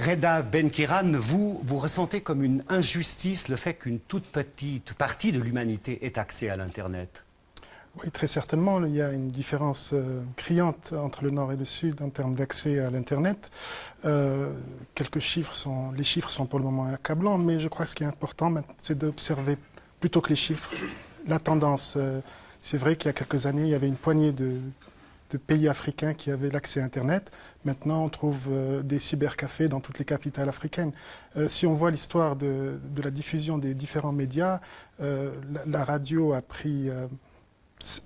Reda Benkiran, vous ressentez comme une injustice le fait qu'une toute petite partie de l'humanité ait accès à l'Internet? Oui, très certainement. Il y a une différence criante entre le Nord et le Sud en termes d'accès à l'Internet. Les chiffres sont pour le moment accablants, mais je crois que ce qui est important, c'est d'observer plutôt que les chiffres, la tendance. C'est vrai qu'il y a quelques années, il y avait une poignée de pays africains qui avaient l'accès à Internet. Maintenant, on trouve des cybercafés dans toutes les capitales africaines. Si on voit l'histoire de la diffusion des différents médias, la radio a pris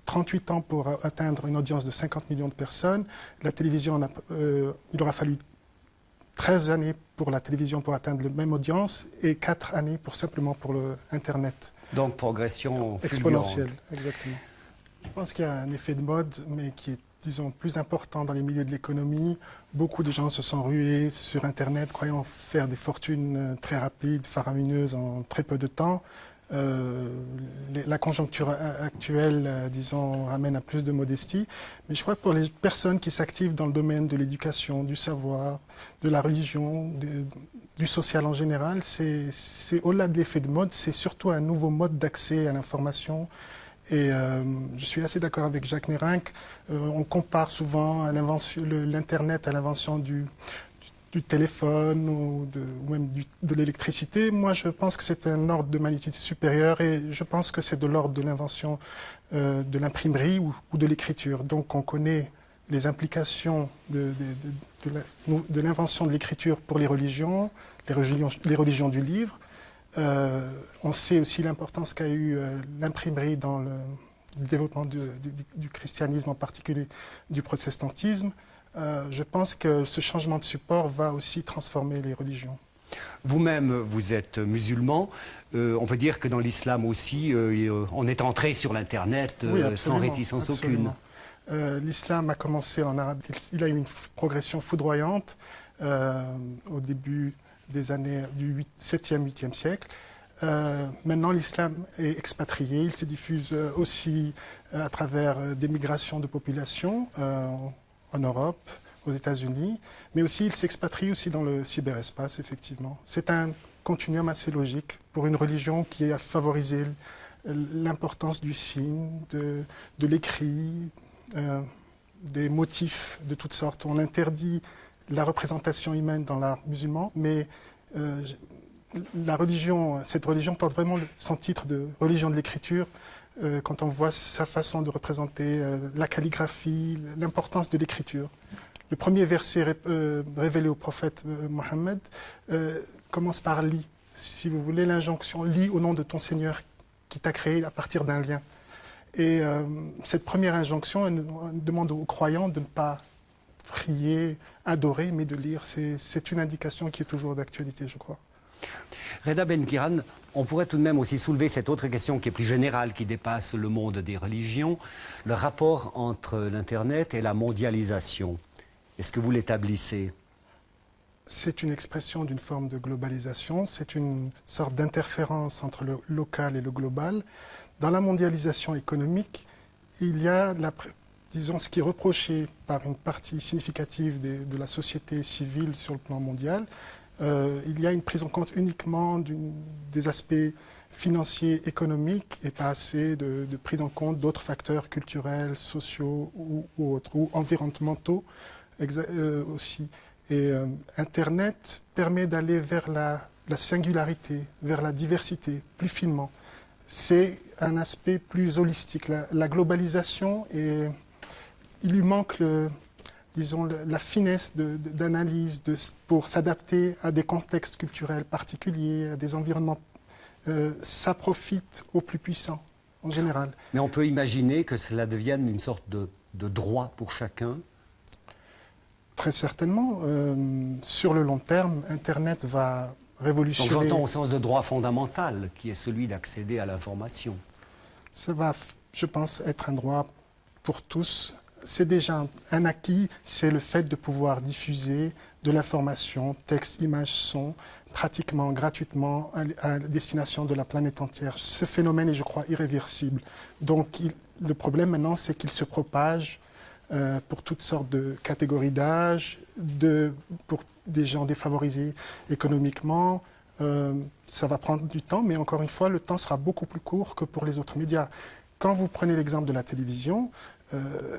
38 ans pour atteindre une audience de 50 millions de personnes. La télévision, il aura fallu 13 années pour la télévision pour atteindre la même audience et 4 années simplement pour l'Internet. Donc progression exponentielle, exactement. Je pense qu'il y a un effet de mode, mais qui est, disons, plus important dans les milieux de l'économie. Beaucoup de gens se sont rués sur Internet, croyant faire des fortunes très rapides, faramineuses en très peu de temps. La conjoncture actuelle, disons, ramène à plus de modestie. Mais je crois que pour les personnes qui s'activent dans le domaine de l'éducation, du savoir, de la religion, du social en général, c'est au-delà de l'effet de mode, c'est surtout un nouveau mode d'accès à l'information. Et je suis assez d'accord avec Jacques Nerenc. On compare souvent l'Internet à l'invention du téléphone ou même de l'électricité. Moi, je pense que c'est un ordre de magnitude supérieur et je pense que c'est de l'ordre de l'invention de l'imprimerie ou de l'écriture. Donc, on connaît les implications de l'invention de l'écriture pour les religions du livre. On sait aussi l'importance qu'a eu l'imprimerie dans le développement du christianisme, en particulier du protestantisme. Je pense que ce changement de support va aussi transformer les religions. Vous-même, vous êtes musulman. On peut dire que dans l'islam aussi, on est entré sur l'Internet sans réticence aucune. L'islam a commencé en arabe. Il a eu une progression foudroyante au début des années du 7e, 8e siècle. Maintenant, l'islam est expatrié. Il se diffuse aussi à travers des migrations de population en Europe, aux États-Unis, mais aussi il s'expatrie aussi dans le cyberespace, effectivement. C'est un continuum assez logique pour une religion qui a favorisé l'importance du signe, de l'écrit, des motifs de toutes sortes. On interdit la représentation humaine dans l'art musulman, mais cette religion porte vraiment son titre de religion de l'écriture. Quand on voit sa façon de représenter la calligraphie, l'importance de l'écriture. Le premier verset révélé au prophète Mohammed commence par « lis ». Si vous voulez, l'injonction « lis au nom de ton Seigneur qui t'a créé à partir d'un lien ». Et cette première injonction, elle demande aux croyants de ne pas prier, adorer, mais de lire. C'est une indication qui est toujours d'actualité, je crois. Reda Benkiran, on pourrait tout de même aussi soulever cette autre question qui est plus générale, qui dépasse le monde des religions, le rapport entre l'Internet et la mondialisation. Est-ce que vous l'établissez? C'est une expression d'une forme de globalisation, c'est une sorte d'interférence entre le local et le global. Dans la mondialisation économique, il y a, disons, ce qui est reproché par une partie significative de la société civile sur le plan mondial. Il y a une prise en compte uniquement des aspects financiers, économiques, et pas assez de prise en compte d'autres facteurs culturels, sociaux ou autres, ou environnementaux aussi. Et Internet permet d'aller vers la singularité, vers la diversité, plus finement. C'est un aspect plus holistique. La globalisation, il lui manque disons, la finesse d'analyse pour s'adapter à des contextes culturels particuliers, à des environnements. Ça profite aux plus puissants, en général. Mais on peut imaginer que cela devienne une sorte de droit pour chacun? Très certainement. Sur le long terme, Internet va révolutionner... Donc j'entends au sens de droit fondamental, qui est celui d'accéder à l'information. Ça va, je pense, être un droit pour tous. C'est déjà un acquis, c'est le fait de pouvoir diffuser de l'information, texte, images, son, pratiquement gratuitement à destination de la planète entière. Ce phénomène est, je crois, irréversible. Donc le problème maintenant, c'est qu'il se propage pour toutes sortes de catégories d'âge, pour des gens défavorisés économiquement. Ça va prendre du temps, mais encore une fois, le temps sera beaucoup plus court que pour les autres médias. Quand vous prenez l'exemple de la télévision,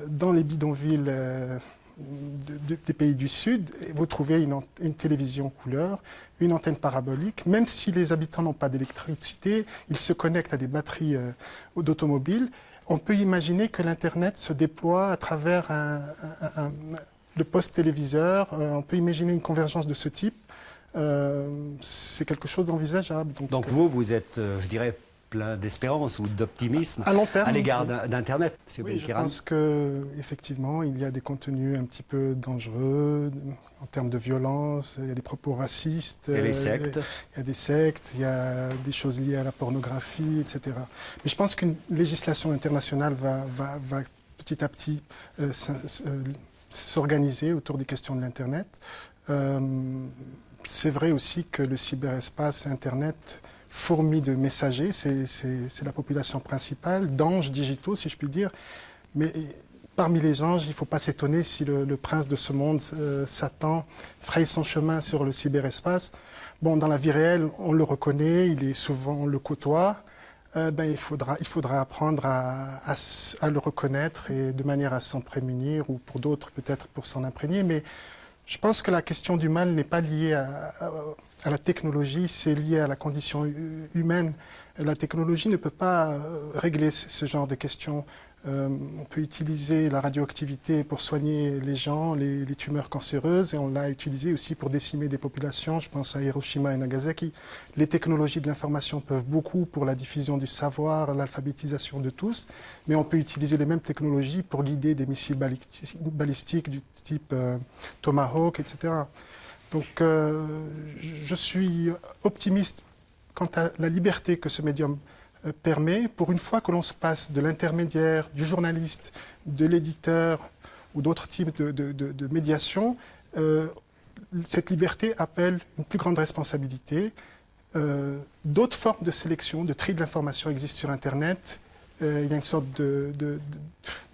dans les bidonvilles des pays du Sud, vous trouvez une télévision couleur, une antenne parabolique. Même si les habitants n'ont pas d'électricité, ils se connectent à des batteries d'automobiles. On peut imaginer que l'Internet se déploie à travers le poste téléviseur. On peut imaginer une convergence de ce type. C'est quelque chose d'envisageable. Donc vous êtes, je dirais, plein d'espérance ou d'optimisme à l'égard d'Internet, M. Oui, Benkiran. je pense qu'effectivement, il y a des contenus un petit peu dangereux en termes de violence, il y a des propos racistes. Il y a les sectes. Il y a des sectes, il y a des choses liées à la pornographie, etc. Mais je pense qu'une législation internationale va petit à petit s'organiser autour des questions de l'Internet. C'est vrai aussi que le cyberespace Internet fourmi de messagers, c'est la population principale, d'anges digitaux, si je puis dire. Mais parmi les anges, il ne faut pas s'étonner si le prince de ce monde, Satan, fraye son chemin sur le cyberespace. Bon, dans la vie réelle, on le reconnaît, on le côtoie. Il faudra apprendre à le reconnaître et de manière à s'en prémunir, ou pour d'autres peut-être pour s'en imprégner. Mais je pense que la question du mal n'est pas liée à la technologie, c'est lié à la condition humaine. La technologie ne peut pas régler ce genre de questions. On peut utiliser la radioactivité pour soigner les gens, les tumeurs cancéreuses, et on l'a utilisé aussi pour décimer des populations. Je pense à Hiroshima et Nagasaki. Les technologies de l'information peuvent beaucoup pour la diffusion du savoir, l'alphabétisation de tous, mais on peut utiliser les mêmes technologies pour guider des missiles balistiques du type Tomahawk, etc. Donc je suis optimiste quant à la liberté que ce médium permet, pour une fois que l'on se passe de l'intermédiaire, du journaliste, de l'éditeur ou d'autres types de médiation, cette liberté appelle une plus grande responsabilité. D'autres formes de sélection, de tri de l'information existent sur Internet. Il y a une sorte de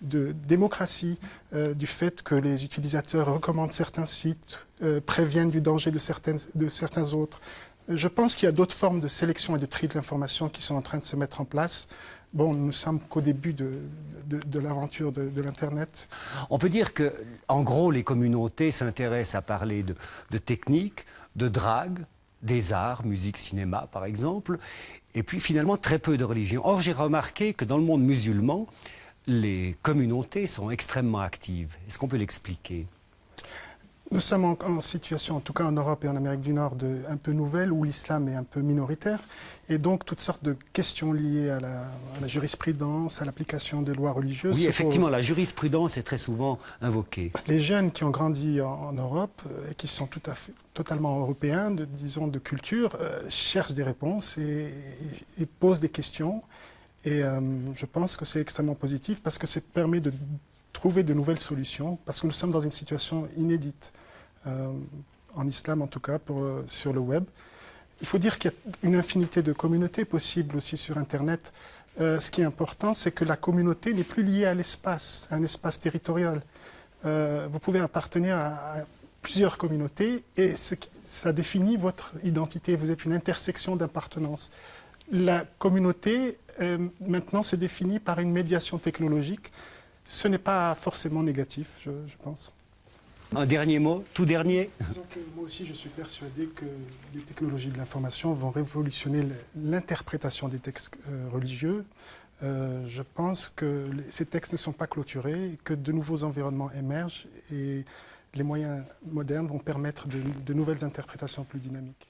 démocratie du fait que les utilisateurs recommandent certains sites, préviennent du danger de certains autres. Je pense qu'il y a d'autres formes de sélection et de tri de l'information qui sont en train de se mettre en place. Bon, nous ne sommes qu'au début de l'aventure de l'Internet. On peut dire que, en gros, les communautés s'intéressent à parler de technique, de drague, des arts, musique, cinéma, par exemple, et puis finalement très peu de religion. Or, j'ai remarqué que dans le monde musulman, les communautés sont extrêmement actives. Est-ce qu'on peut l'expliquer ? Nous sommes en situation, en tout cas en Europe et en Amérique du Nord, un peu nouvelle, où l'islam est un peu minoritaire. Et donc, toutes sortes de questions liées à la jurisprudence, à l'application des lois religieuses. Oui, effectivement, la jurisprudence est très souvent invoquée. Les jeunes qui ont grandi en Europe et qui sont totalement européens, disons, de culture, cherchent des réponses et posent des questions. Et je pense que c'est extrêmement positif parce que ça permet de trouver de nouvelles solutions, parce que nous sommes dans une situation inédite, en islam en tout cas, sur le web. Il faut dire qu'il y a une infinité de communautés possibles aussi sur Internet. Ce qui est important, c'est que la communauté n'est plus liée à l'espace, à un espace territorial. Vous pouvez appartenir à plusieurs communautés et ça définit votre identité. Vous êtes une intersection d'appartenance. La communauté, maintenant, se définit par une médiation technologique. Ce n'est pas forcément négatif, je pense. Un dernier mot, tout dernier. Disons que moi aussi, je suis persuadé que les technologies de l'information vont révolutionner l'interprétation des textes religieux. Je pense que ces textes ne sont pas clôturés, que de nouveaux environnements émergent et les moyens modernes vont permettre de nouvelles interprétations plus dynamiques.